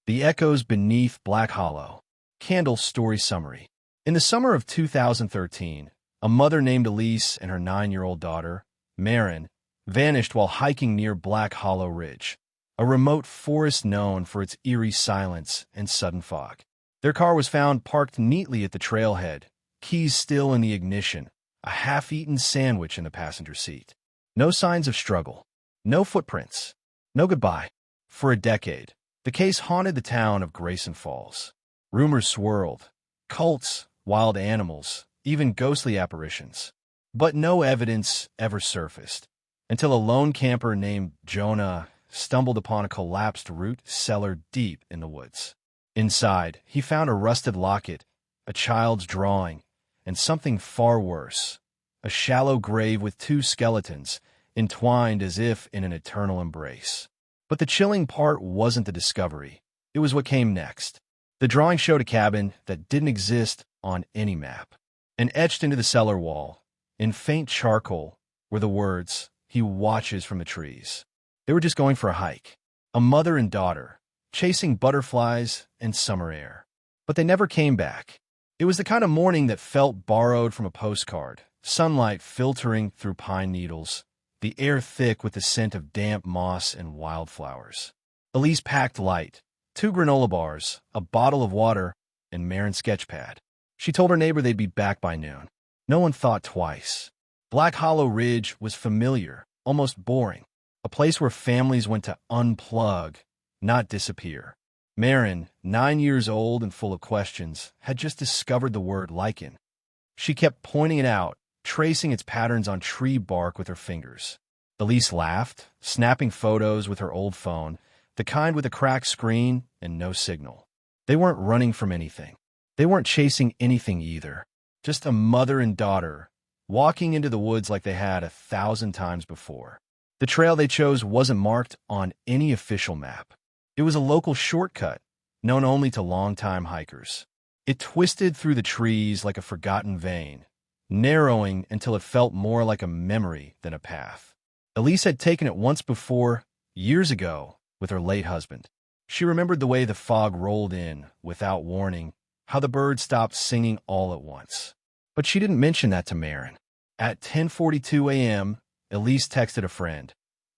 The Echoes Beneath Black Hollow. Candle Story Summary. In the summer of 2013, a mother named Elise and her 9-year-old daughter, Marin, vanished while hiking near Black Hollow Ridge, a remote forest known for its eerie silence and sudden fog. Their car was found parked neatly at the trailhead, keys still in the ignition, a half-eaten sandwich in the passenger seat. No signs of struggle. No footprints. No goodbye. For a decade, the case haunted the town of Grayson Falls. Rumors swirled. Cults, wild animals, even ghostly apparitions. But no evidence ever surfaced, until a lone camper named Jonah stumbled upon a collapsed root cellar deep in the woods. Inside, he found a rusted locket, a child's drawing, and something far worse, a shallow grave with 2 skeletons, entwined as if in an eternal embrace. But the chilling part wasn't the discovery. It was what came next. The drawing showed a cabin that didn't exist on any map. And etched into the cellar wall, in faint charcoal, were the words, "He watches from the trees." They were just going for a hike. A mother and daughter, chasing butterflies and summer air. But they never came back. It was the kind of morning that felt borrowed from a postcard, sunlight filtering through pine needles, the air thick with the scent of damp moss and wildflowers. Elise packed light, 2 granola bars, a bottle of water, and Marin's sketchpad. She told her neighbor they'd be back by noon. No one thought twice. Black Hollow Ridge was familiar, almost boring, a place where families went to unplug, not disappear. Marin, 9 years old and full of questions, had just discovered the word lichen. She kept pointing it out, tracing its patterns on tree bark with her fingers. Elise laughed, snapping photos with her old phone, the kind with a cracked screen and no signal. They weren't running from anything. They weren't chasing anything either. Just a mother and daughter, walking into the woods like they had 1,000 times before. The trail they chose wasn't marked on any official map. It was a local shortcut, known only to longtime hikers. It twisted through the trees like a forgotten vein, narrowing until it felt more like a memory than a path. Elise had taken it once before, years ago, with her late husband. She remembered the way the fog rolled in, without warning, how the birds stopped singing all at once. But she didn't mention that to Marin. At 10:42 a.m., Elise texted a friend.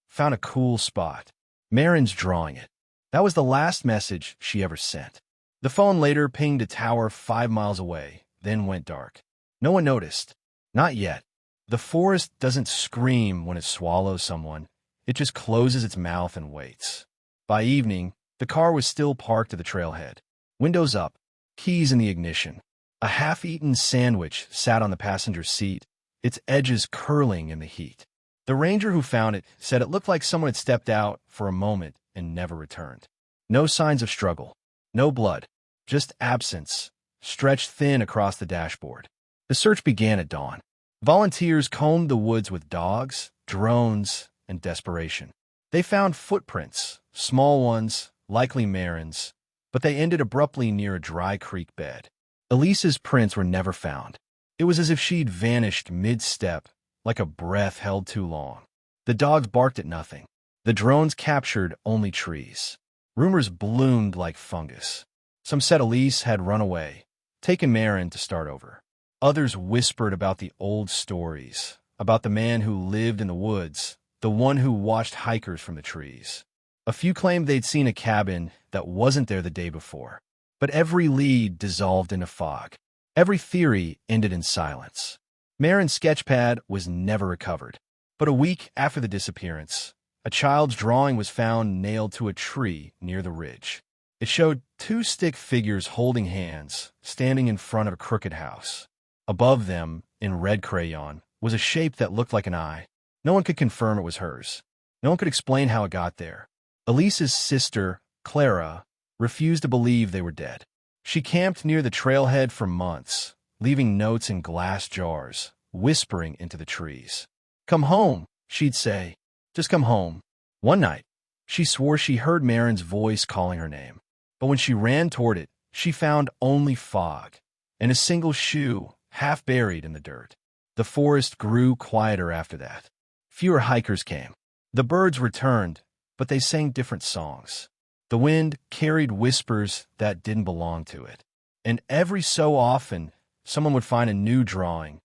Found a cool spot. Marin's drawing it. That was the last message she ever sent. The phone later pinged a tower 5 miles away, then went dark. No one noticed. Not yet. The forest doesn't scream when it swallows someone. It just closes its mouth and waits. By evening, the car was still parked at the trailhead. Windows up, keys in the ignition. A half-eaten sandwich sat on the passenger seat, its edges curling in the heat. The ranger who found it said it looked like someone had stepped out for a moment and never returned. No signs of struggle. No blood. Just absence, stretched thin across the dashboard. The search began at dawn. Volunteers combed the woods with dogs, drones, and desperation. They found footprints, small ones, likely Marin's, but they ended abruptly near a dry creek bed. Elise's prints were never found. It was as if she'd vanished mid-step, like a breath held too long. The dogs barked at nothing. The drones captured only trees. Rumors bloomed like fungus. Some said Elise had run away, taken Marin to start over. Others whispered about the old stories, about the man who lived in the woods, the one who watched hikers from the trees. A few claimed they'd seen a cabin that wasn't there the day before. But every lead dissolved into fog. Every theory ended in silence. Marin's sketchpad was never recovered. But a week after the disappearance, a child's drawing was found nailed to a tree near the ridge. It showed 2 stick figures holding hands, standing in front of a crooked house. Above them, in red crayon, was a shape that looked like an eye. No one could confirm it was hers. No one could explain how it got there. Elise's sister, Clara, refused to believe they were dead. She camped near the trailhead for months, leaving notes in glass jars, whispering into the trees. "Come home," she'd say. "Just come home." One night, she swore she heard Marin's voice calling her name. But when she ran toward it, she found only fog and a single shoe half buried in the dirt. The forest grew quieter after that. Fewer hikers came. The birds returned, but they sang different songs. The wind carried whispers that didn't belong to it. And every so often, someone would find a new drawing,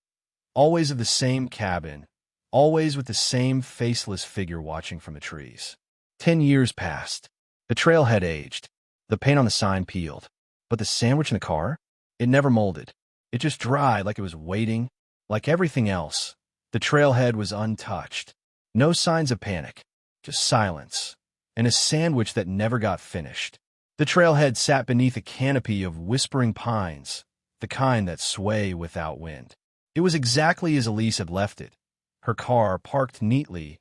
always of the same cabin, always with the same faceless figure watching from the trees. 10 years passed. The trail had aged. The paint on the sign peeled. But the sandwich in the car? It never molded. It just dried like it was waiting. Like everything else, the trailhead was untouched. No signs of panic, just silence, and a sandwich that never got finished. The trailhead sat beneath a canopy of whispering pines, the kind that sway without wind. It was exactly as Elise had left it, her car parked neatly,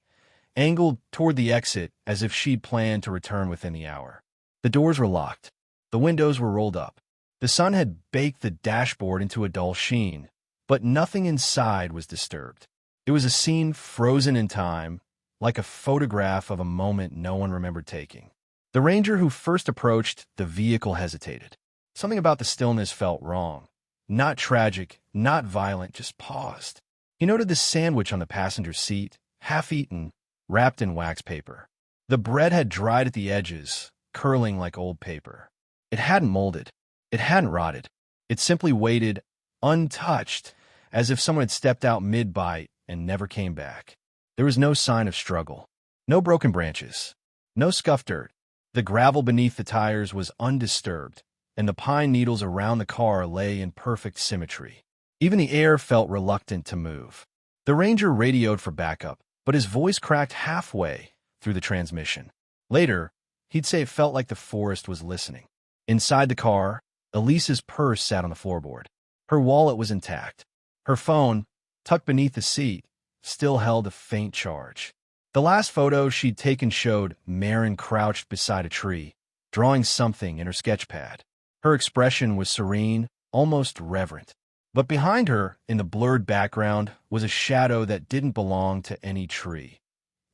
angled toward the exit as if she'd planned to return within the hour. The doors were locked. The windows were rolled up. The sun had baked the dashboard into a dull sheen, but nothing inside was disturbed. It was a scene frozen in time, like a photograph of a moment no one remembered taking. The ranger who first approached the vehicle hesitated. Something about the stillness felt wrong. Not tragic, not violent, just paused. He noted the sandwich on the passenger seat, half-eaten, wrapped in wax paper. The bread had dried at the edges, curling like old paper. It hadn't molded. It hadn't rotted. It simply waited, untouched, as if someone had stepped out mid-bite and never came back. There was no sign of struggle. No broken branches. No scuffed dirt. The gravel beneath the tires was undisturbed, and the pine needles around the car lay in perfect symmetry. Even the air felt reluctant to move. The ranger radioed for backup, but his voice cracked halfway through the transmission. Later, he'd say it felt like the forest was listening. Inside the car, Elise's purse sat on the floorboard. Her wallet was intact. Her phone, tucked beneath the seat, still held a faint charge. The last photo she'd taken showed Marin crouched beside a tree, drawing something in her sketch pad. Her expression was serene, almost reverent. But behind her, in the blurred background, was a shadow that didn't belong to any tree.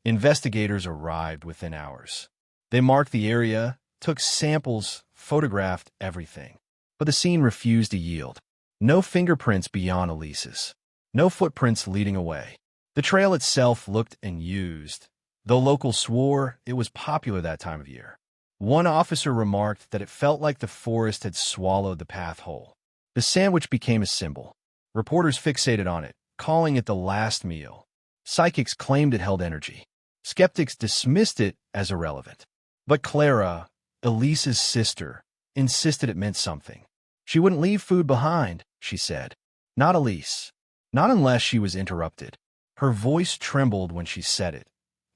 Investigators arrived within hours. They marked the area, took samples, photographed everything. But the scene refused to yield. No fingerprints beyond Elise's. No footprints leading away. The trail itself looked unused, though locals swore it was popular that time of year. One officer remarked that it felt like the forest had swallowed the path whole. The sandwich became a symbol. Reporters fixated on it, calling it the last meal. Psychics claimed it held energy. Skeptics dismissed it as irrelevant. But Clara, Elise's sister, insisted it meant something. She wouldn't leave food behind, she said. Not Elise. Not unless she was interrupted. Her voice trembled when she said it,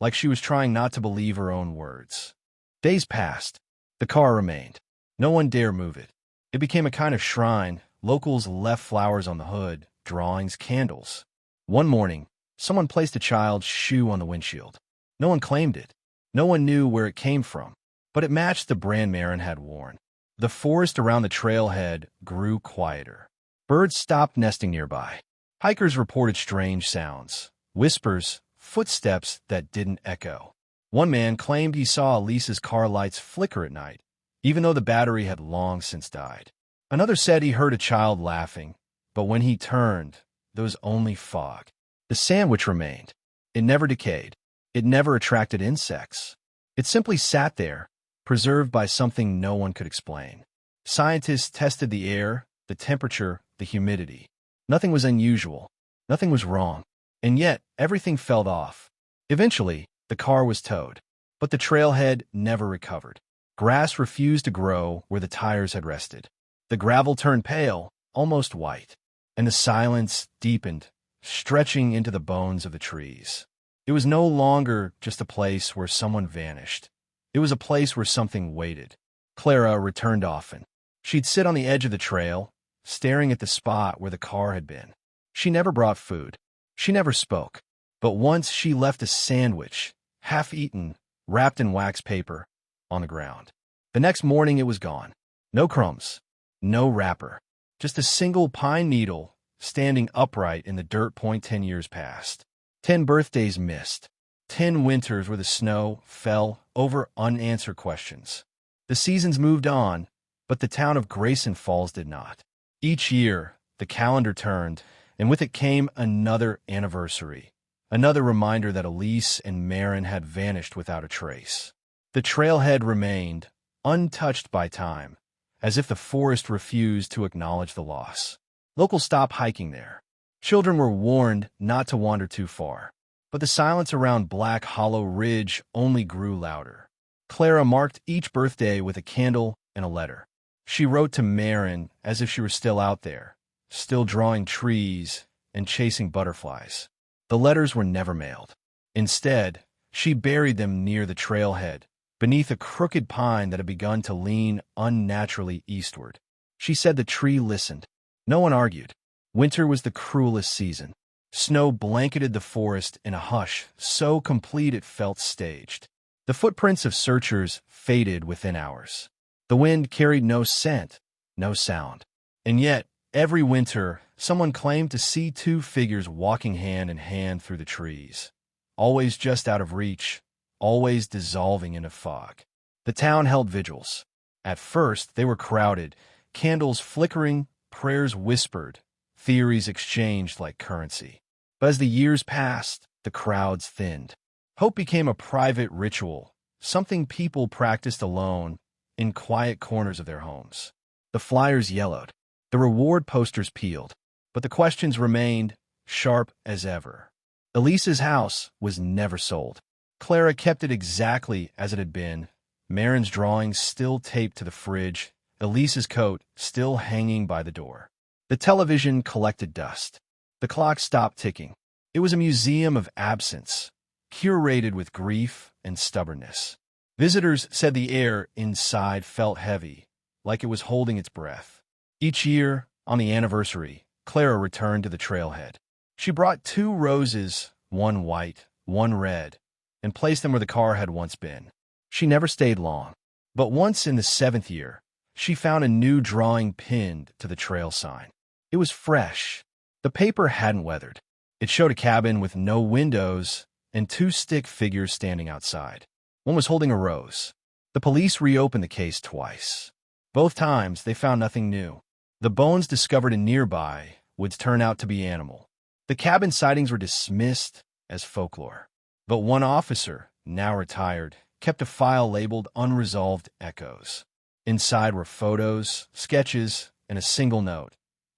like she was trying not to believe her own words. Days passed. The car remained. No one dare move it. It became a kind of shrine. Locals left flowers on the hood, drawings, candles. One morning, someone placed a child's shoe on the windshield. No one claimed it. No one knew where it came from, but it matched the brand Marin had worn. The forest around the trailhead grew quieter. Birds stopped nesting nearby. Hikers reported strange sounds, whispers, footsteps that didn't echo. One man claimed he saw Elise's car lights flicker at night, even though the battery had long since died. Another said he heard a child laughing, but when he turned, there was only fog. The sandwich remained. It never decayed. It never attracted insects. It simply sat there, preserved by something no one could explain. Scientists tested the air, the temperature, the humidity. Nothing was unusual. Nothing was wrong. And yet, everything felt off. Eventually, the car was towed. But the trailhead never recovered. Grass refused to grow where the tires had rested. The gravel turned pale, almost white. And the silence deepened, stretching into the bones of the trees. It was no longer just a place where someone vanished. It was a place where something waited. Clara returned often. She'd sit on the edge of the trail, staring at the spot where the car had been. She never brought food. She never spoke. But once she left a sandwich, half-eaten, wrapped in wax paper, on the ground. The next morning it was gone. No crumbs. No wrapper. Just a single pine needle standing upright in the dirt. 10 years passed. 10 birthdays missed. 10 winters where the snow fell over unanswered questions. The seasons moved on, but the town of Grayson Falls did not. Each year, the calendar turned, and with it came another anniversary, another reminder that Elise and Marin had vanished without a trace. The trailhead remained, untouched by time, as if the forest refused to acknowledge the loss. Locals stopped hiking there. Children were warned not to wander too far, but the silence around Black Hollow Ridge only grew louder. Clara marked each birthday with a candle and a letter. She wrote to Marin as if she were still out there, still drawing trees and chasing butterflies. The letters were never mailed. Instead, she buried them near the trailhead, beneath a crooked pine that had begun to lean unnaturally eastward. She said the tree listened. No one argued. Winter was the cruelest season. Snow blanketed the forest in a hush so complete it felt staged. The footprints of searchers faded within hours. The wind carried no scent, no sound. And yet, every winter, someone claimed to see two figures walking hand in hand through the trees, always just out of reach, always dissolving in a fog. The town held vigils. At first, they were crowded, candles flickering, prayers whispered, theories exchanged like currency. But as the years passed, the crowds thinned. Hope became a private ritual, something people practiced alone, in quiet corners of their homes. The flyers yellowed. The reward posters peeled. But the questions remained, sharp as ever. Elise's house was never sold. Clara kept it exactly as it had been, Marin's drawings still taped to the fridge, Elise's coat still hanging by the door. The television collected dust. The clock stopped ticking. It was a museum of absence, curated with grief and stubbornness. Visitors said the air inside felt heavy, like it was holding its breath. Each year, on the anniversary, Clara returned to the trailhead. She brought 2 roses, one white, one red, and placed them where the car had once been. She never stayed long, but once in the 7th year, she found a new drawing pinned to the trail sign. It was fresh. The paper hadn't weathered. It showed a cabin with no windows and 2 stick figures standing outside. One was holding a rose. The police reopened the case twice. Both times, they found nothing new. The bones discovered in nearby would turn out to be animal. The cabin sightings were dismissed as folklore. But one officer, now retired, kept a file labeled Unresolved Echoes. Inside were photos, sketches, and a single note.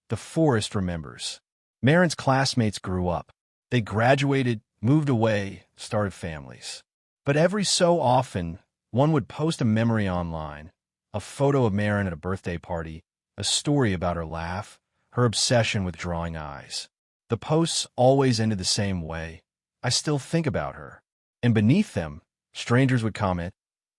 The forest remembers. Marin's classmates grew up. They graduated, moved away, started families. But every so often, one would post a memory online, a photo of Marin at a birthday party, a story about her laugh, her obsession with drawing eyes. The posts always ended the same way. I still think about her. And beneath them, strangers would comment,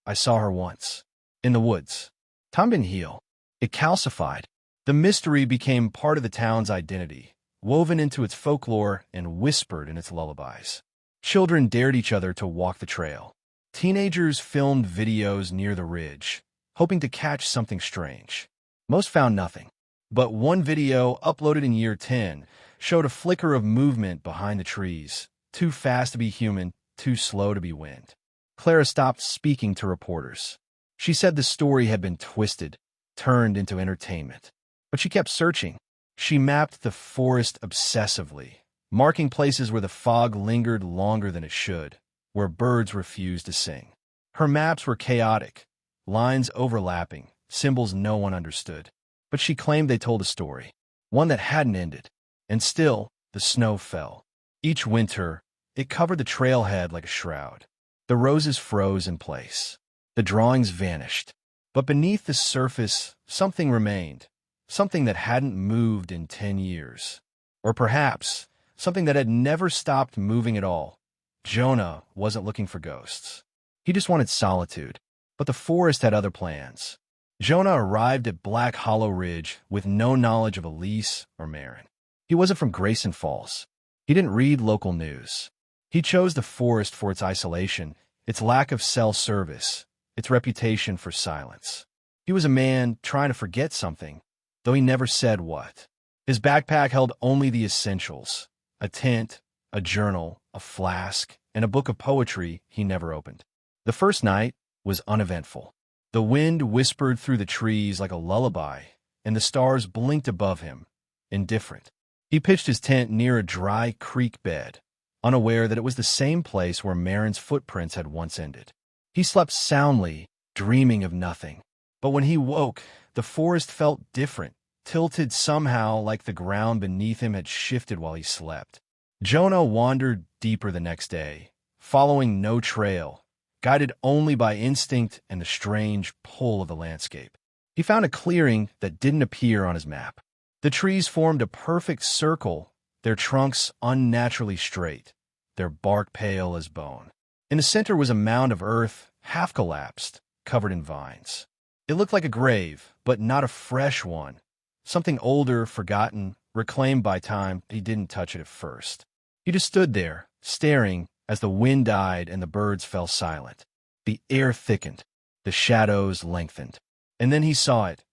I saw her once. In the woods. Time didn't heal. It calcified. The mystery became part of the town's identity, woven into its folklore and whispered in its lullabies. Children dared each other to walk the trail. Teenagers filmed videos near the ridge, hoping to catch something strange. Most found nothing. But one video, uploaded in year 10, showed a flicker of movement behind the trees, too fast to be human, too slow to be wind. Clara stopped speaking to reporters. She said the story had been twisted, turned into entertainment. But she kept searching. She mapped the forest obsessively, marking places where the fog lingered longer than it should, where birds refused to sing. Her maps were chaotic, lines overlapping, symbols no one understood. But she claimed they told a story, one that hadn't ended. And still, the snow fell. Each winter, it covered the trailhead like a shroud. The roses froze in place. The drawings vanished. But beneath the surface, something remained. Something that hadn't moved in 10 years. Or perhaps, something that had never stopped moving at all. Jonah wasn't looking for ghosts. He just wanted solitude. But the forest had other plans. Jonah arrived at Black Hollow Ridge with no knowledge of Elise or Marin. He wasn't from Grayson Falls. He didn't read local news. He chose the forest for its isolation, its lack of cell service, its reputation for silence. He was a man trying to forget something, though he never said what. His backpack held only the essentials: a tent, a journal, a flask, and a book of poetry he never opened. The first night was uneventful. The wind whispered through the trees like a lullaby, and the stars blinked above him, indifferent. He pitched his tent near a dry creek bed, unaware that it was the same place where Marin's footprints had once ended. He slept soundly dreaming of nothing. But when he woke, the forest felt different, tilted somehow like the ground beneath him had shifted while he slept. Jonah wandered deeper the next day, following no trail, guided only by instinct and the strange pull of the landscape. He found a clearing that didn't appear on his map. The trees formed a perfect circle, their trunks unnaturally straight, their bark pale as bone. In the center was a mound of earth, half collapsed, covered in vines. It looked like a grave, but not a fresh one. Something older, forgotten, reclaimed by time. He didn't touch it at first. He just stood there, staring, as the wind died and the birds fell silent. The air thickened, the shadows lengthened. And then he saw it,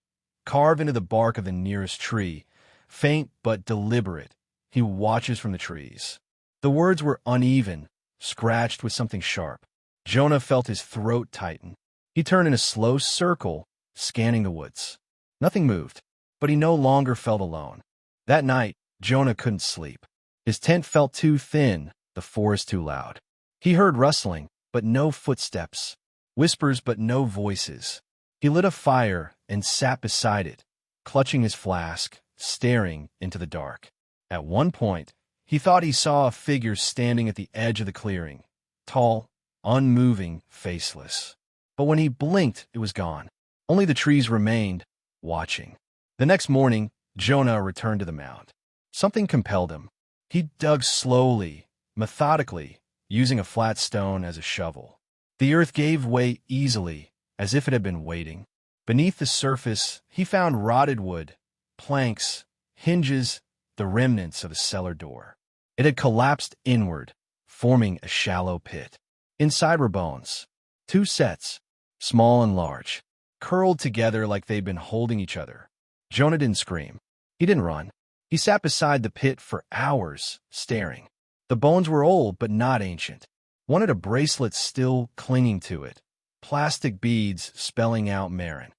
carved into the bark of the nearest tree, faint but deliberate. He watches from the trees. The words were uneven, scratched with something sharp. Jonah felt his throat tighten. He turned in a slow circle, scanning the woods. Nothing moved, but he no longer felt alone. That night, Jonah couldn't sleep. His tent felt too thin, the forest too loud. He heard rustling, but no footsteps, whispers but no voices. He lit a fire and sat beside it, clutching his flask, staring into the dark. At one point, he thought he saw a figure standing at the edge of the clearing, tall, unmoving, faceless. But when he blinked, it was gone. Only the trees remained, watching. The next morning, Jonah returned to the mound. Something compelled him. He dug slowly, methodically, using a flat stone as a shovel. The earth gave way easily, as if it had been waiting. Beneath the surface, he found rotted wood, planks, hinges, the remnants of a cellar door. It had collapsed inward, forming a shallow pit. Inside were bones, 2 sets, small and large, curled together like they'd been holding each other. Jonah didn't scream. He didn't run. He sat beside the pit for hours, staring. The bones were old but not ancient. One had a bracelet still clinging to it, plastic beads spelling out Marin.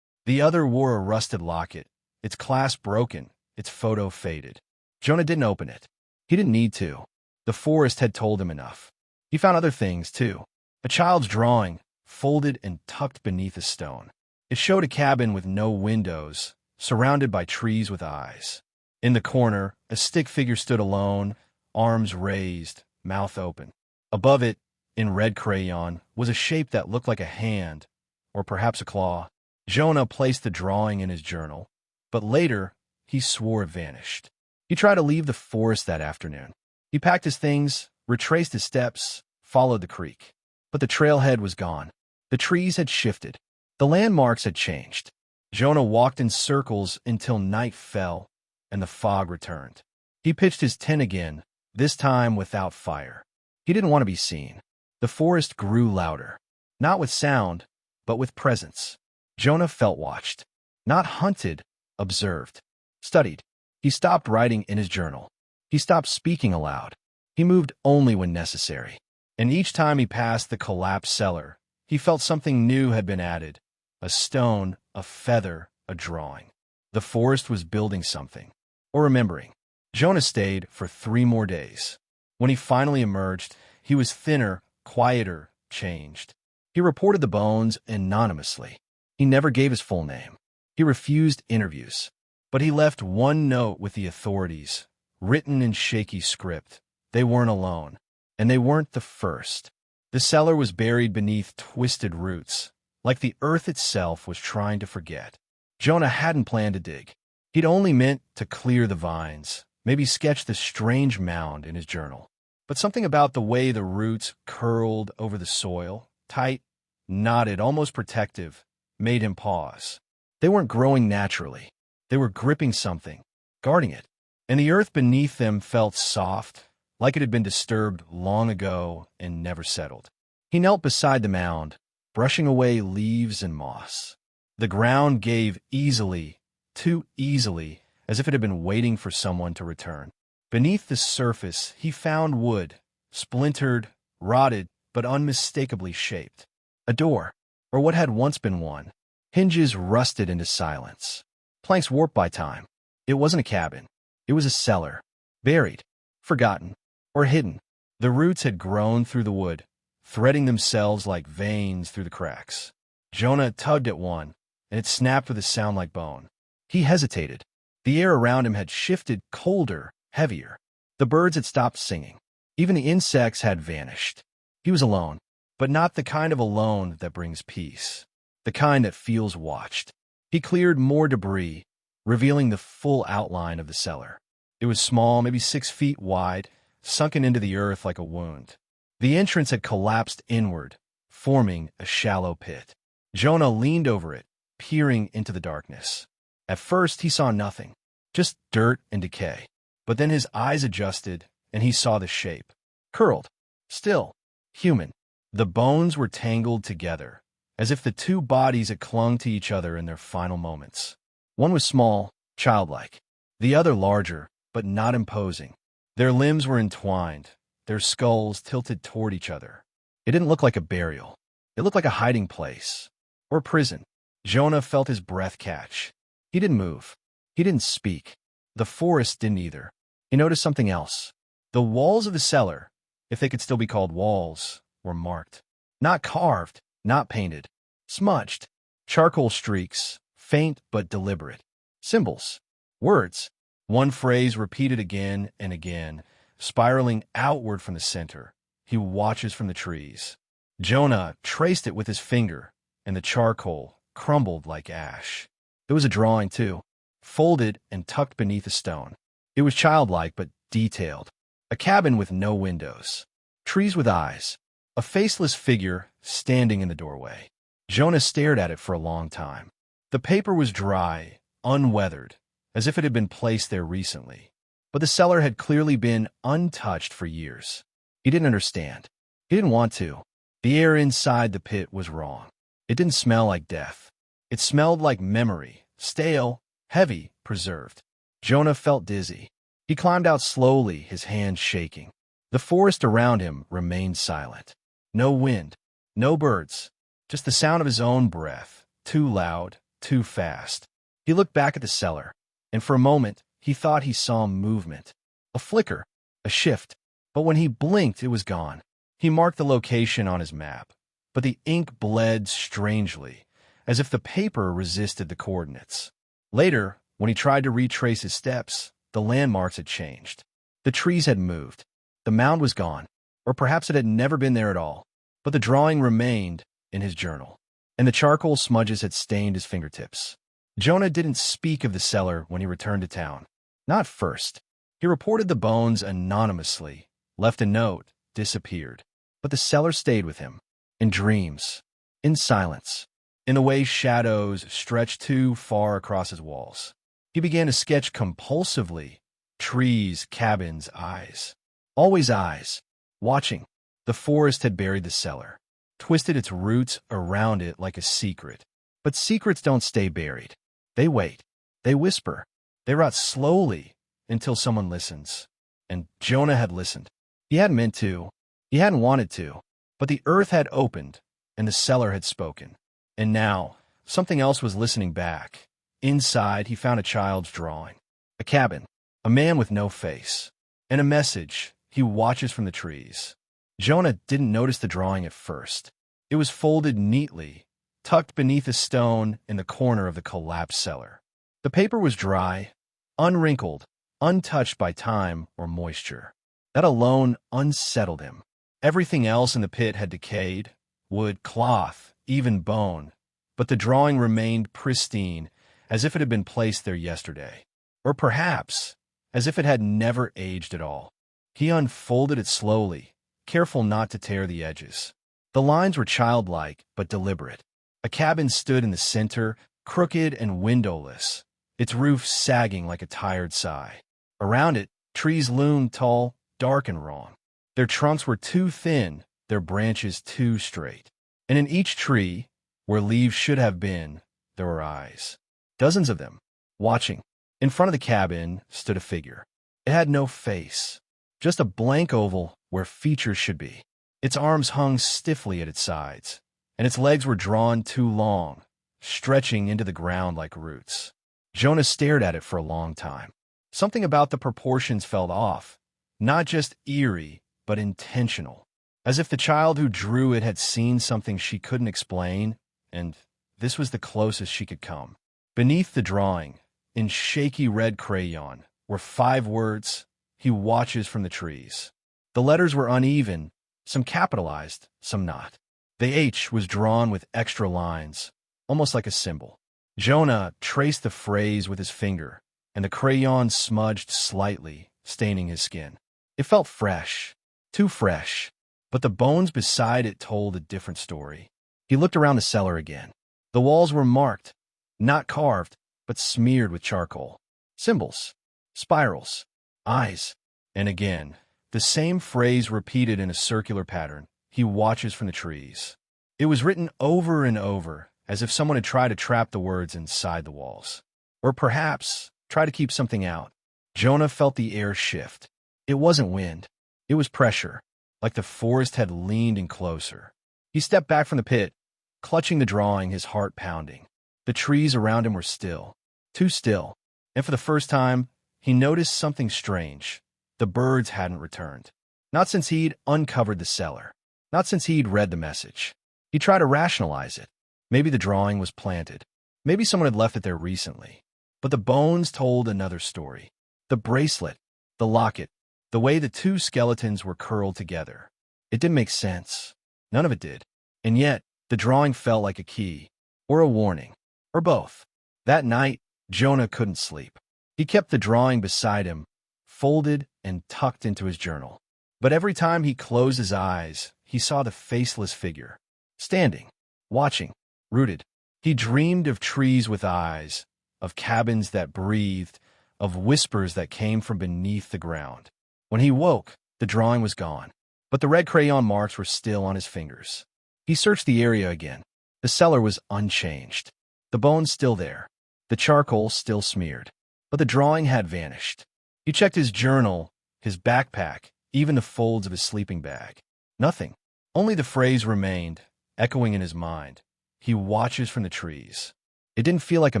The other wore a rusted locket, its clasp broken, its photo faded. Jonah didn't open it. He didn't need to. The forest had told him enough. He found other things, too. A child's drawing, folded and tucked beneath a stone. It showed a cabin with no windows, surrounded by trees with eyes. In the corner, a stick figure stood alone, arms raised, mouth open. Above it, in red crayon, was a shape that looked like a hand, or perhaps a claw. Jonah placed the drawing in his journal, but later, he swore it vanished. He tried to leave the forest that afternoon. He packed his things, retraced his steps, followed the creek. But the trailhead was gone. The trees had shifted. The landmarks had changed. Jonah walked in circles until night fell and the fog returned. He pitched his tent again, this time without fire. He didn't want to be seen. The forest grew louder, not with sound, but with presence. Jonah felt watched, not hunted, observed, studied. He stopped writing in his journal. He stopped speaking aloud. He moved only when necessary. And each time he passed the collapsed cellar, he felt something new had been added. A stone, a feather, a drawing. The forest was building something, or remembering. Jonah stayed for 3 more days. When he finally emerged, he was thinner, quieter, changed. He reported the bones anonymously. He never gave his full name. He refused interviews. But he left one note with the authorities, written in shaky script. They weren't alone, and they weren't the first. The cellar was buried beneath twisted roots, like the earth itself was trying to forget. Jonah hadn't planned to dig. He'd only meant to clear the vines, maybe sketch the strange mound in his journal. But something about the way the roots curled over the soil, tight, knotted, almost protective, made him pause. They weren't growing naturally. They were gripping something, guarding it. And the earth beneath them felt soft, like it had been disturbed long ago and never settled. He knelt beside the mound, brushing away leaves and moss. The ground gave easily, too easily, as if it had been waiting for someone to return. Beneath the surface, he found wood, splintered, rotted, but unmistakably shaped. A door, or what had once been one. Hinges rusted into silence. Planks warped by time. It wasn't a cabin. It was a cellar. Buried, forgotten, or hidden. The roots had grown through the wood, threading themselves like veins through the cracks. Jonah tugged at one, and it snapped with a sound like bone. He hesitated. The air around him had shifted colder, heavier. The birds had stopped singing. Even the insects had vanished. He was alone, but not the kind of alone that brings peace. The kind that feels watched. He cleared more debris, revealing the full outline of the cellar. It was small, maybe 6 feet wide, sunken into the earth like a wound. The entrance had collapsed inward, forming a shallow pit. Jonah leaned over it, peering into the darkness. At first, he saw nothing, just dirt and decay. But then his eyes adjusted, and he saw the shape. Curled, still, human. The bones were tangled together, as if the two bodies had clung to each other in their final moments. One was small, childlike. The other larger, but not imposing. Their limbs were entwined, their skulls tilted toward each other. It didn't look like a burial. It looked like a hiding place, or prison. Jonah felt his breath catch. He didn't move. He didn't speak. The forest didn't either. He noticed something else. The walls of the cellar, if they could still be called walls, were marked. Not carved, not painted. Smudged. Charcoal streaks, faint but deliberate. Symbols. Words. One phrase repeated again and again, spiraling outward from the center. He watches from the trees. Jonah traced it with his finger, and the charcoal crumbled like ash. There was a drawing, too, folded and tucked beneath a stone. It was childlike but detailed. A cabin with no windows. Trees with eyes. A faceless figure standing in the doorway. Jonah stared at it for a long time. The paper was dry, unweathered, as if it had been placed there recently. But the cellar had clearly been untouched for years. He didn't understand. He didn't want to. The air inside the pit was wrong. It didn't smell like death. It smelled like memory, stale, heavy, preserved. Jonah felt dizzy. He climbed out slowly, his hands shaking. The forest around him remained silent. No wind, no birds, just the sound of his own breath, too loud, too fast. He looked back at the cellar, and for a moment, he thought he saw movement. A flicker, a shift. But when he blinked, it was gone. He marked the location on his map, but the ink bled strangely, as if the paper resisted the coordinates. Later, when he tried to retrace his steps, the landmarks had changed. The trees had moved. The mound was gone, or perhaps it had never been there at all. But the drawing remained in his journal, and the charcoal smudges had stained his fingertips. Jonah didn't speak of the cellar when he returned to town. Not first. He reported the bones anonymously, left a note, disappeared. But the cellar stayed with him, in dreams, in silence, in the way shadows stretched too far across his walls. He began to sketch compulsively, trees, cabins, eyes. Always eyes, watching. The forest had buried the cellar, twisted its roots around it like a secret. But secrets don't stay buried. They wait. They whisper. They rot slowly until someone listens. And Jonah had listened. He hadn't meant to. He hadn't wanted to. But the earth had opened, and the cellar had spoken. And now, something else was listening back. Inside, he found a child's drawing. A cabin. A man with no face. And a message. He watches from the trees. Jonah didn't notice the drawing at first. It was folded neatly, tucked beneath a stone in the corner of the collapsed cellar. The paper was dry, unwrinkled, untouched by time or moisture. That alone unsettled him. Everything else in the pit had decayed, wood, cloth, even bone, but the drawing remained pristine, as if it had been placed there yesterday. Or perhaps, as if it had never aged at all. He unfolded it slowly, careful not to tear the edges. The lines were childlike, but deliberate. A cabin stood in the center, crooked and windowless, its roof sagging like a tired sigh. Around it, trees loomed tall, dark and wrong. Their trunks were too thin, their branches too straight. And in each tree, where leaves should have been, there were eyes. Dozens of them, watching. In front of the cabin stood a figure. It had no face, just a blank oval where features should be. Its arms hung stiffly at its sides, and its legs were drawn too long, stretching into the ground like roots. Jonah stared at it for a long time. Something about the proportions felt off, not just eerie, but intentional, as if the child who drew it had seen something she couldn't explain and this was the closest she could come. Beneath the drawing, in shaky red crayon, were 5 words: "He watches from the trees." The letters were uneven, some capitalized, some not. The H was drawn with extra lines, almost like a symbol. Jonah traced the phrase with his finger, and the crayon smudged slightly, staining his skin. It felt fresh, too fresh, but the bones beside it told a different story. He looked around the cellar again. The walls were marked, not carved, but smeared with charcoal. Symbols, spirals, eyes, and again, the same phrase repeated in a circular pattern: "He watches from the trees." It was written over and over, as if someone had tried to trap the words inside the walls. Or perhaps try to keep something out. Jonah felt the air shift. It wasn't wind. It was pressure, like the forest had leaned in closer. He stepped back from the pit, clutching the drawing, his heart pounding. The trees around him were still, too still, and for the first time, he noticed something strange. The birds hadn't returned. Not since he'd uncovered the cellar. Not since he'd read the message. He tried to rationalize it. Maybe the drawing was planted. Maybe someone had left it there recently. But the bones told another story. The bracelet, the locket, the way the 2 skeletons were curled together. It didn't make sense. None of it did. And yet, the drawing felt like a key, or a warning, or both. That night, Jonah couldn't sleep. He kept the drawing beside him, folded and tucked into his journal. But every time he closed his eyes, he saw the faceless figure, standing, watching, rooted. He dreamed of trees with eyes, of cabins that breathed, of whispers that came from beneath the ground. When he woke, the drawing was gone, but the red crayon marks were still on his fingers. He searched the area again. The cellar was unchanged. The bones still there, the charcoal still smeared, but the drawing had vanished. He checked his journal, his backpack, even the folds of his sleeping bag. Nothing. Only the phrase remained, echoing in his mind: "He watches from the trees." It didn't feel like a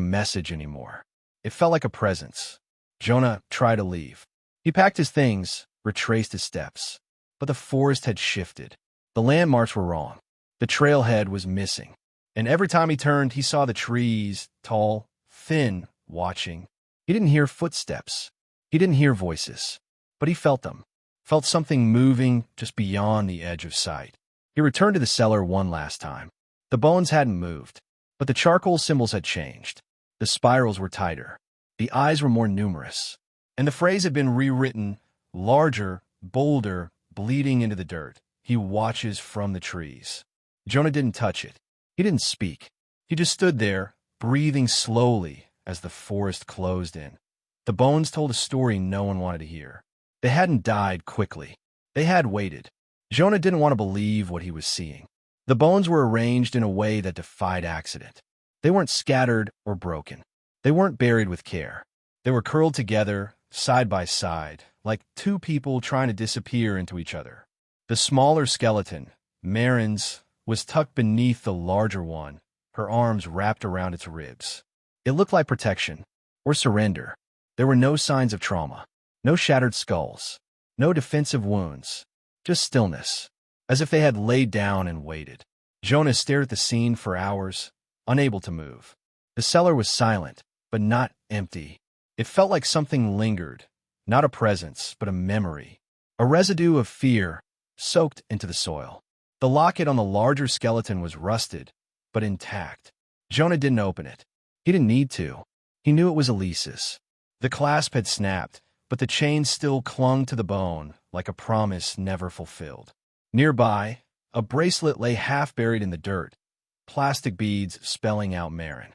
message anymore. It felt like a presence. Jonah tried to leave. He packed his things, retraced his steps. But the forest had shifted. The landmarks were wrong. The trailhead was missing. And every time he turned, he saw the trees, tall, thin, watching. He didn't hear footsteps. He didn't hear voices. But he felt them. Felt something moving just beyond the edge of sight. He returned to the cellar one last time. The bones hadn't moved, but the charcoal symbols had changed. The spirals were tighter. The eyes were more numerous. And the phrase had been rewritten, larger, bolder, bleeding into the dirt. "He watches from the trees." Jonah didn't touch it. He didn't speak. He just stood there, breathing slowly as the forest closed in. The bones told a story no one wanted to hear. They hadn't died quickly. They had waited. Jonah didn't want to believe what he was seeing. The bones were arranged in a way that defied accident. They weren't scattered or broken. They weren't buried with care. They were curled together, side by side, like 2 people trying to disappear into each other. The smaller skeleton, Marin's, was tucked beneath the larger one, her arms wrapped around its ribs. It looked like protection, or surrender. There were no signs of trauma, no shattered skulls, no defensive wounds, just stillness, as if they had laid down and waited. Jonah stared at the scene for hours, unable to move. The cellar was silent, but not empty. It felt like something lingered, not a presence, but a memory, a residue of fear soaked into the soil. The locket on the larger skeleton was rusted, but intact. Jonah didn't open it. He didn't need to. He knew it was Elise's. The clasp had snapped, but the chain still clung to the bone, like a promise never fulfilled. Nearby, a bracelet lay half buried in the dirt, plastic beads spelling out Marin.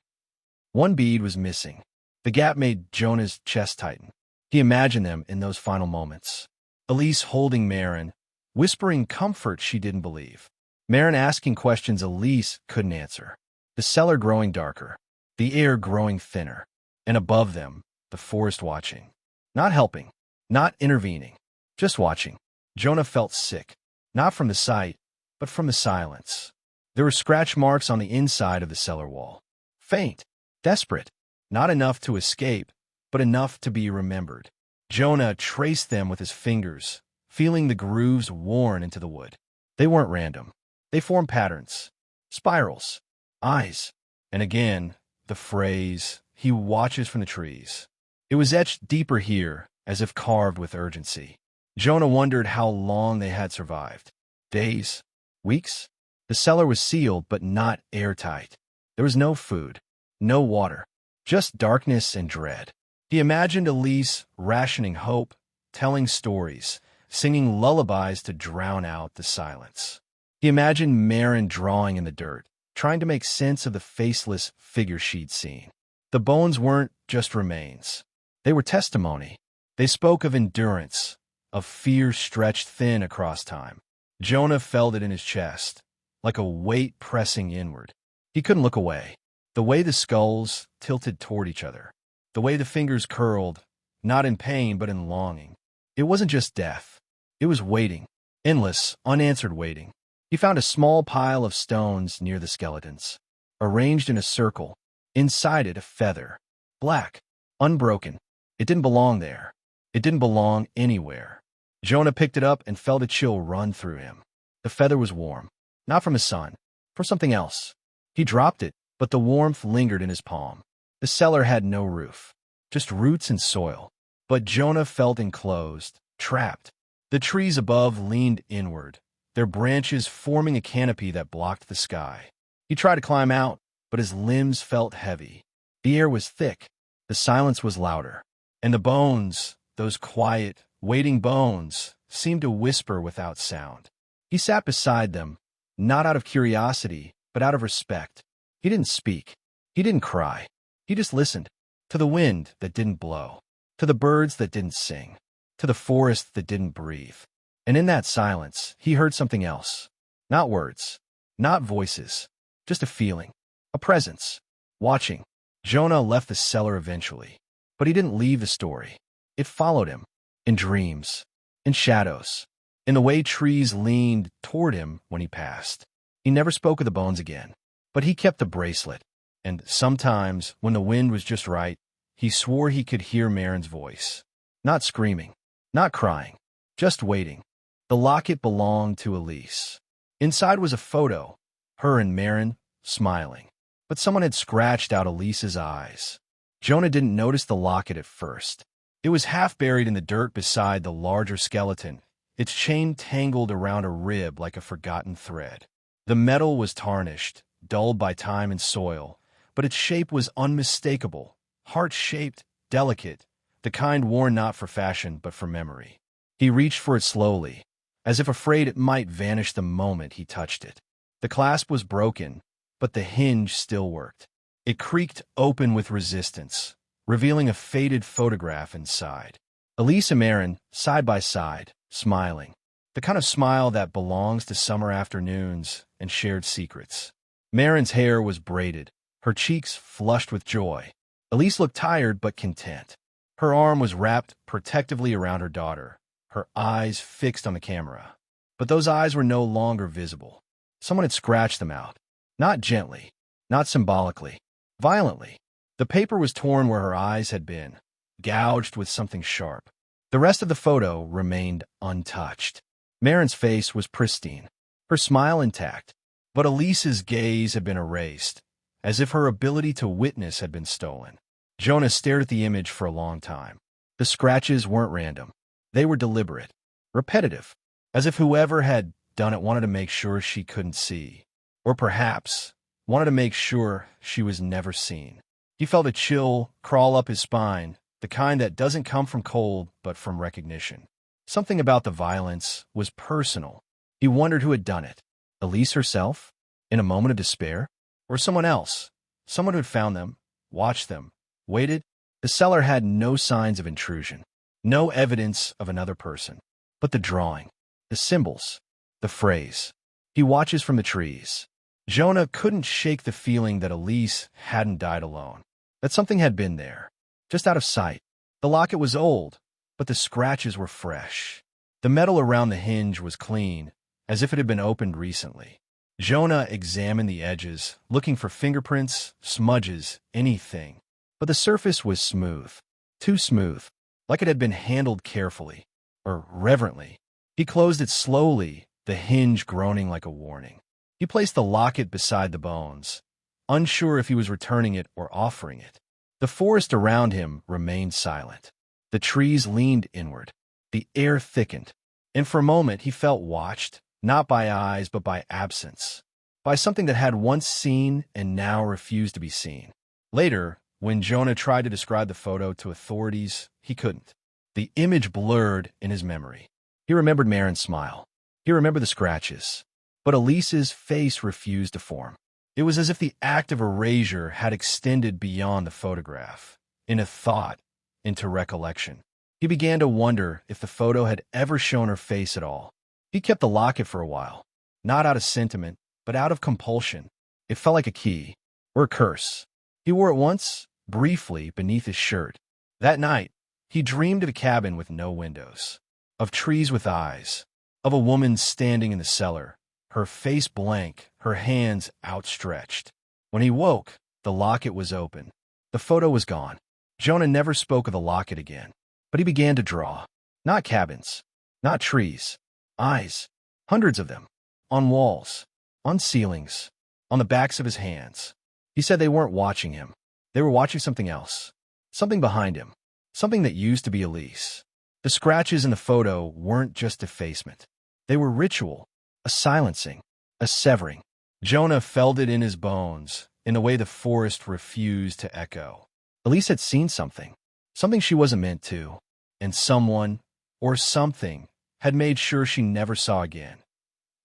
One bead was missing. The gap made Jonah's chest tighten. He imagined them in those final moments. Elise holding Marin, whispering comfort she didn't believe. Marin asking questions Elise couldn't answer. The cellar growing darker, the air growing thinner, and above them, the forest watching. Not helping, not intervening, just watching. Jonah felt sick, not from the sight, but from the silence. There were scratch marks on the inside of the cellar wall. Faint, desperate, not enough to escape, but enough to be remembered. Jonah traced them with his fingers, feeling the grooves worn into the wood. They weren't random. They formed patterns, spirals, eyes. And again, the phrase, "he watches from the trees." It was etched deeper here, as if carved with urgency. Jonah wondered how long they had survived. Days? Weeks? The cellar was sealed, but not airtight. There was no food, no water, just darkness and dread. He imagined Elise rationing hope, telling stories, singing lullabies to drown out the silence. He imagined Marin drawing in the dirt, trying to make sense of the faceless figure she'd seen. The bones weren't just remains. They were testimony. They spoke of endurance, of fear stretched thin across time. Jonah felt it in his chest, like a weight pressing inward. He couldn't look away. The way the skulls tilted toward each other, the way the fingers curled, not in pain but in longing. It wasn't just death. It was waiting, endless, unanswered waiting. He found a small pile of stones near the skeletons, arranged in a circle. Inside it, a feather, black, unbroken. It didn't belong there. It didn't belong anywhere. Jonah picked it up and felt a chill run through him. The feather was warm, not from his son, from something else. He dropped it, but the warmth lingered in his palm. The cellar had no roof, just roots and soil. But Jonah felt enclosed, trapped. The trees above leaned inward, their branches forming a canopy that blocked the sky. He tried to climb out, but his limbs felt heavy. The air was thick, the silence was louder, and the bones, those quiet, waiting bones, seemed to whisper without sound. He sat beside them, not out of curiosity, but out of respect. He didn't speak. He didn't cry. He just listened, to the wind that didn't blow, to the birds that didn't sing, to the forest that didn't breathe. And in that silence, he heard something else. Not words, not voices, just a feeling, a presence. Watching. Jonah left the cellar eventually, but he didn't leave the story. It followed him, in dreams, in shadows, in the way trees leaned toward him when he passed. He never spoke of the bones again, but he kept the bracelet, and sometimes, when the wind was just right, he swore he could hear Marin's voice. Not screaming, not crying, just waiting. The locket belonged to Elise. Inside was a photo, her and Marin, smiling. But someone had scratched out Elise's eyes. Jonah didn't notice the locket at first. It was half buried in the dirt beside the larger skeleton, its chain tangled around a rib like a forgotten thread. The metal was tarnished, dulled by time and soil, but its shape was unmistakable, heart-shaped, delicate, the kind worn not for fashion but for memory. He reached for it slowly, as if afraid it might vanish the moment he touched it. The clasp was broken, but the hinge still worked. It creaked open with resistance, revealing a faded photograph inside. Elise and Marin, side by side, smiling. The kind of smile that belongs to summer afternoons and shared secrets. Marin's hair was braided, her cheeks flushed with joy. Elise looked tired but content. Her arm was wrapped protectively around her daughter, her eyes fixed on the camera. But those eyes were no longer visible. Someone had scratched them out. Not gently, not symbolically, violently. The paper was torn where her eyes had been, gouged with something sharp. The rest of the photo remained untouched. Marin's face was pristine, her smile intact, but Elise's gaze had been erased, as if her ability to witness had been stolen. Jonah stared at the image for a long time. The scratches weren't random. They were deliberate, repetitive, as if whoever had done it wanted to make sure she couldn't see. Or perhaps wanted to make sure she was never seen. He felt a chill crawl up his spine, the kind that doesn't come from cold but from recognition. Something about the violence was personal. He wondered who had done it. Elise herself, in a moment of despair? Or someone else, someone who had found them, watched them, waited? The cellar had no signs of intrusion, no evidence of another person. But the drawing, the symbols, the phrase, "He watches from the trees." Jonah couldn't shake the feeling that Elise hadn't died alone, that something had been there, just out of sight. The locket was old, but the scratches were fresh. The metal around the hinge was clean, as if it had been opened recently. Jonah examined the edges, looking for fingerprints, smudges, anything. But the surface was smooth, too smooth, like it had been handled carefully, or reverently. He closed it slowly, the hinge groaning like a warning. He placed the locket beside the bones, unsure if he was returning it or offering it. The forest around him remained silent. The trees leaned inward. The air thickened. And for a moment he felt watched, not by eyes but by absence, by something that had once seen and now refused to be seen. Later, when Jonah tried to describe the photo to authorities, he couldn't. The image blurred in his memory. He remembered Maren's smile. He remembered the scratches. But Elise's face refused to form. It was as if the act of erasure had extended beyond the photograph, into thought, into recollection. He began to wonder if the photo had ever shown her face at all. He kept the locket for a while, not out of sentiment, but out of compulsion. It felt like a key, or a curse. He wore it once, briefly, beneath his shirt. That night, he dreamed of a cabin with no windows, of trees with eyes, of a woman standing in the cellar, her face blank, her hands outstretched. When he woke, the locket was open. The photo was gone. Jonah never spoke of the locket again, but he began to draw. Not cabins, not trees, eyes, hundreds of them, on walls, on ceilings, on the backs of his hands. He said they weren't watching him. They were watching something else, something behind him, something that used to be Elise. The scratches in the photo weren't just effacement. They were ritual, a silencing, a severing. Jonah felt it in his bones, in the way the forest refused to echo. Elise had seen something, something she wasn't meant to, and someone, or something, had made sure she never saw again.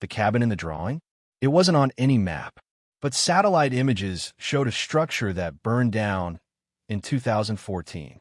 The cabin in the drawing? It wasn't on any map, but satellite images showed a structure that burned down in 2014.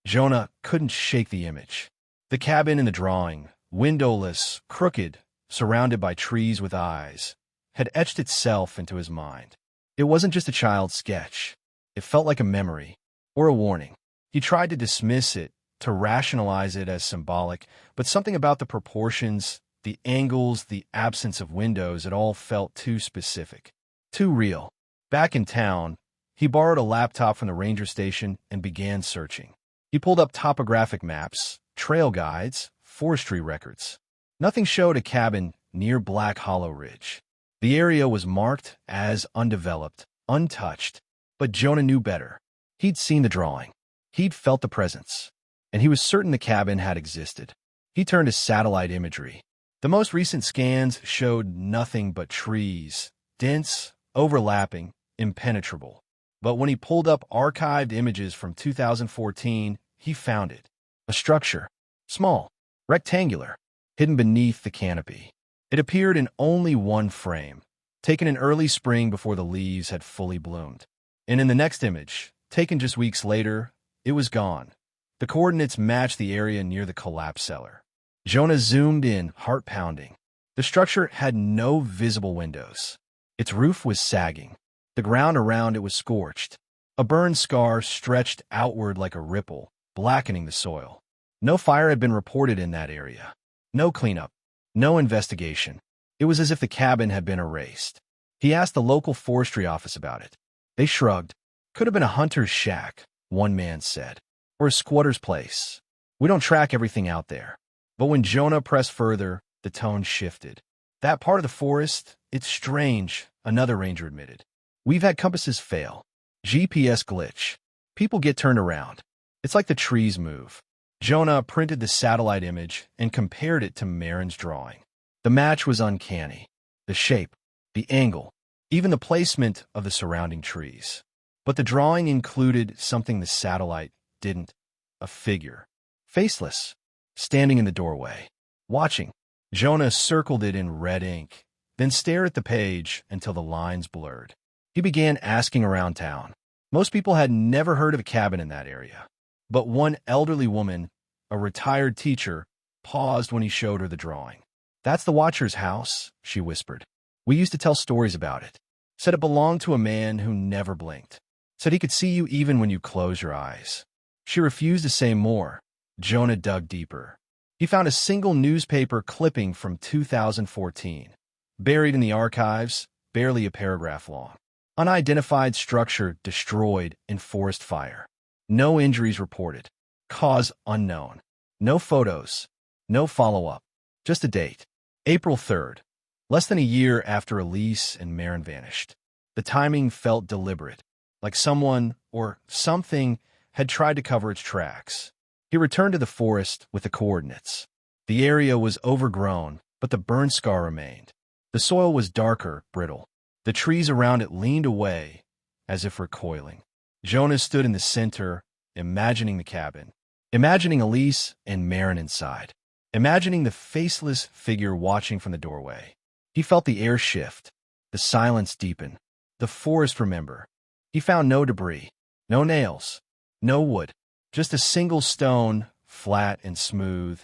Jonah couldn't shake the image. The cabin in the drawing, windowless, crooked, surrounded by trees with eyes, had etched itself into his mind. It wasn't just a child's sketch. It felt like a memory, or a warning. He tried to dismiss it, to rationalize it as symbolic, but something about the proportions, the angles, the absence of windows, it all felt too specific, too real. Back in town, he borrowed a laptop from the ranger station and began searching. He pulled up topographic maps, trail guides, forestry records. Nothing showed a cabin near Black Hollow Ridge. The area was marked as undeveloped, untouched, but Jonah knew better. He'd seen the drawing. He'd felt the presence, and he was certain the cabin had existed. He turned to satellite imagery. The most recent scans showed nothing but trees, dense, overlapping, impenetrable. But when he pulled up archived images from 2014, he found it. A structure, small, rectangular, hidden beneath the canopy. It appeared in only one frame, taken in early spring before the leaves had fully bloomed. And in the next image, taken just weeks later, it was gone. The coordinates matched the area near the collapsed cellar. Jonah zoomed in, heart pounding. The structure had no visible windows. Its roof was sagging. The ground around it was scorched. A burn scar stretched outward like a ripple, blackening the soil. No fire had been reported in that area. No cleanup. No investigation. It was as if the cabin had been erased. He asked the local forestry office about it. They shrugged. Could have been a hunter's shack, one man said, or a squatter's place. We don't track everything out there. But when Jonah pressed further, the tone shifted. That part of the forest, it's strange, another ranger admitted. We've had compasses fail. GPS glitch. People get turned around. It's like the trees move. Jonah printed the satellite image and compared it to Maren's drawing. The match was uncanny. The shape, the angle, even the placement of the surrounding trees. But the drawing included something the satellite didn't. A figure. Faceless. Standing in the doorway. Watching. Jonah circled it in red ink, then stared at the page until the lines blurred. He began asking around town. Most people had never heard of a cabin in that area. But one elderly woman, a retired teacher, paused when he showed her the drawing. That's the Watcher's house, she whispered. We used to tell stories about it. Said it belonged to a man who never blinked. Said he could see you even when you close your eyes. She refused to say more. Jonah dug deeper. He found a single newspaper clipping from 2014. Buried in the archives, barely a paragraph long. Unidentified structure destroyed in forest fire. No injuries reported. Cause unknown. No photos. No follow-up. Just a date. April 3rd. Less than a year after Elise and Maren vanished. The timing felt deliberate, like someone or something had tried to cover its tracks. He returned to the forest with the coordinates. The area was overgrown, but the burn scar remained. The soil was darker, brittle. The trees around it leaned away, as if recoiling. Jonah stood in the center, imagining the cabin, imagining Elise and Marin inside, imagining the faceless figure watching from the doorway. He felt the air shift, the silence deepen. The forest remember. He found no debris, no nails, no wood, just a single stone, flat and smooth,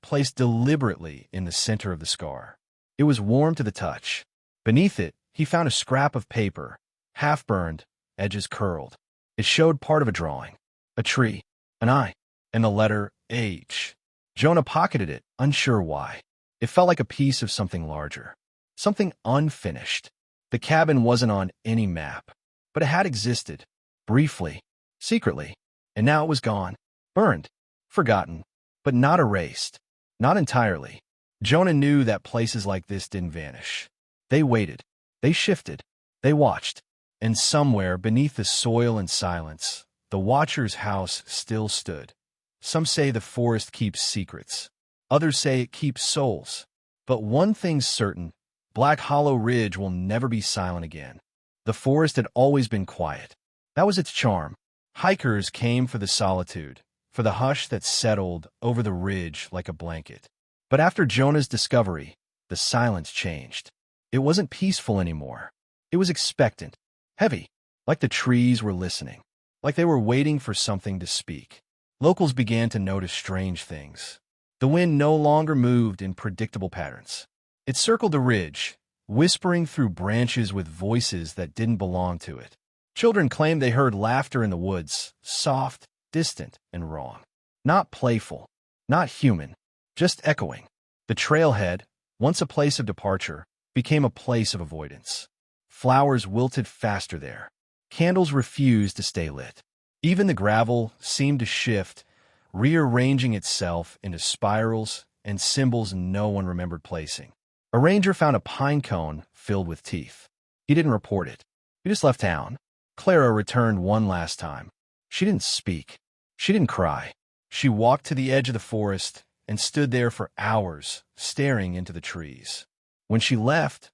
placed deliberately in the center of the scar. It was warm to the touch. Beneath it, he found a scrap of paper, half-burned, edges curled. It showed part of a drawing, a tree, an eye, and the letter H. Jonah pocketed it, unsure why. It felt like a piece of something larger, something unfinished. The cabin wasn't on any map, but it had existed, briefly, secretly, and now it was gone, burned, forgotten, but not erased, not entirely. Jonah knew that places like this didn't vanish. They waited, they shifted, they watched, and somewhere beneath the soil and silence, the watcher's house still stood. Some say the forest keeps secrets. Others say it keeps souls. But one thing's certain, Black Hollow Ridge will never be silent again. The forest had always been quiet. That was its charm. Hikers came for the solitude, for the hush that settled over the ridge like a blanket. But after Jonah's discovery, the silence changed. It wasn't peaceful anymore. It was expectant, heavy, like the trees were listening, like they were waiting for something to speak. Locals began to notice strange things. The wind no longer moved in predictable patterns. It circled the ridge, whispering through branches with voices that didn't belong to it. Children claimed they heard laughter in the woods, soft, distant, and wrong. Not playful, not human, just echoing. The trailhead, once a place of departure, became a place of avoidance. Flowers wilted faster there. Candles refused to stay lit. Even the gravel seemed to shift, rearranging itself into spirals and symbols no one remembered placing. A ranger found a pine cone filled with teeth. He didn't report it. He just left town. Clara returned one last time. She didn't speak. She didn't cry. She walked to the edge of the forest and stood there for hours, staring into the trees. When she left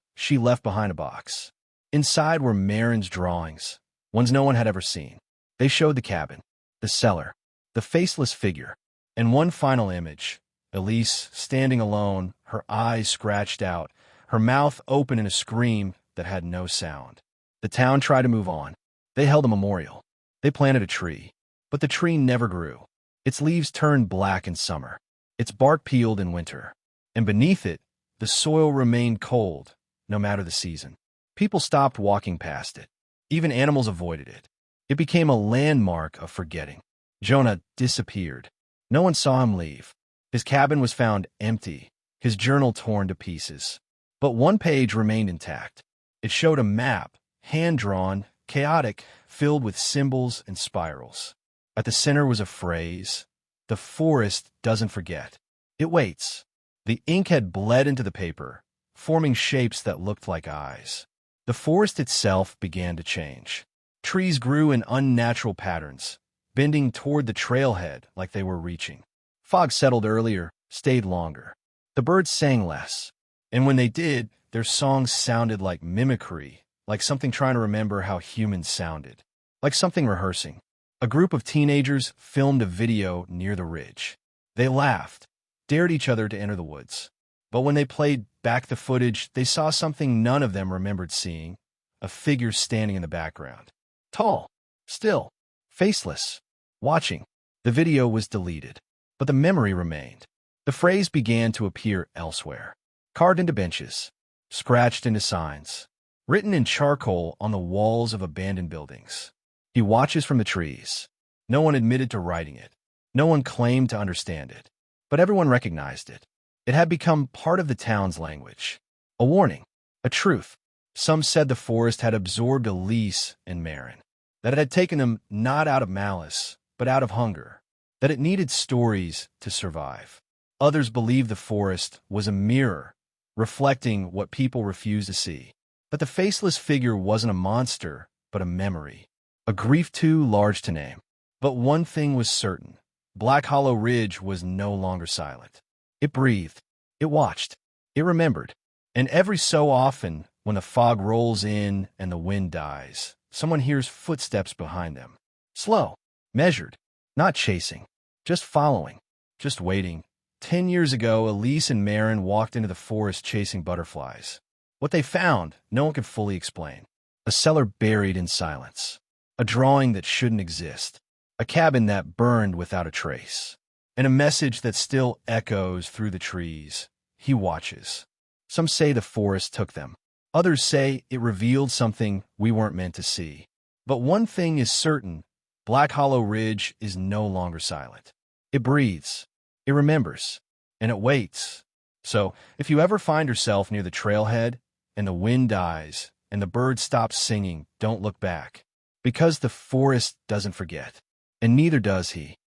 behind a box. Inside were Marin's drawings, ones no one had ever seen. They showed the cabin, the cellar, the faceless figure, and one final image, Elise standing alone, her eyes scratched out, her mouth open in a scream that had no sound. The town tried to move on. They held a memorial. They planted a tree, but the tree never grew. Its leaves turned black in summer. Its bark peeled in winter. And beneath it, the soil remained cold, no matter the season. People stopped walking past it. Even animals avoided it. It became a landmark of forgetting. Jonah disappeared. No one saw him leave. His cabin was found empty, his journal torn to pieces. But one page remained intact. It showed a map, hand-drawn, chaotic, filled with symbols and spirals. At the center was a phrase, "The forest doesn't forget. It waits." The ink had bled into the paper, forming shapes that looked like eyes. The forest itself began to change. Trees grew in unnatural patterns, bending toward the trailhead like they were reaching. Fog settled earlier, stayed longer. The birds sang less, and when they did, their songs sounded like mimicry, like something trying to remember how humans sounded, like something rehearsing. A group of teenagers filmed a video near the ridge. They laughed, dared each other to enter the woods. But when they played back the footage, they saw something none of them remembered seeing, a figure standing in the background. Tall, still, faceless, watching. The video was deleted, but the memory remained. The phrase began to appear elsewhere, carved into benches, scratched into signs, written in charcoal on the walls of abandoned buildings. He watches from the trees. No one admitted to writing it. No one claimed to understand it. But everyone recognized it. It had become part of the town's language. A warning, a truth. Some said the forest had absorbed Elise and Marin, that it had taken them not out of malice, but out of hunger, that it needed stories to survive. Others believed the forest was a mirror, reflecting what people refused to see. But the faceless figure wasn't a monster, but a memory. A grief too large to name. But one thing was certain. Black Hollow Ridge was no longer silent. It breathed. It watched. It remembered. And every so often, when the fog rolls in and the wind dies, someone hears footsteps behind them. Slow. Measured. Not chasing. Just following. Just waiting. 10 years ago, Elise and Marin walked into the forest chasing butterflies. What they found, no one could fully explain. A cellar buried in silence. A drawing that shouldn't exist. A cabin that burned without a trace. And a message that still echoes through the trees. He watches. Some say the forest took them. Others say it revealed something we weren't meant to see. But one thing is certain. Black Hollow Ridge is no longer silent. It breathes. It remembers. And it waits. So, if you ever find yourself near the trailhead, and the wind dies, and the bird stops singing, don't look back. Because the forest doesn't forget. And neither does he.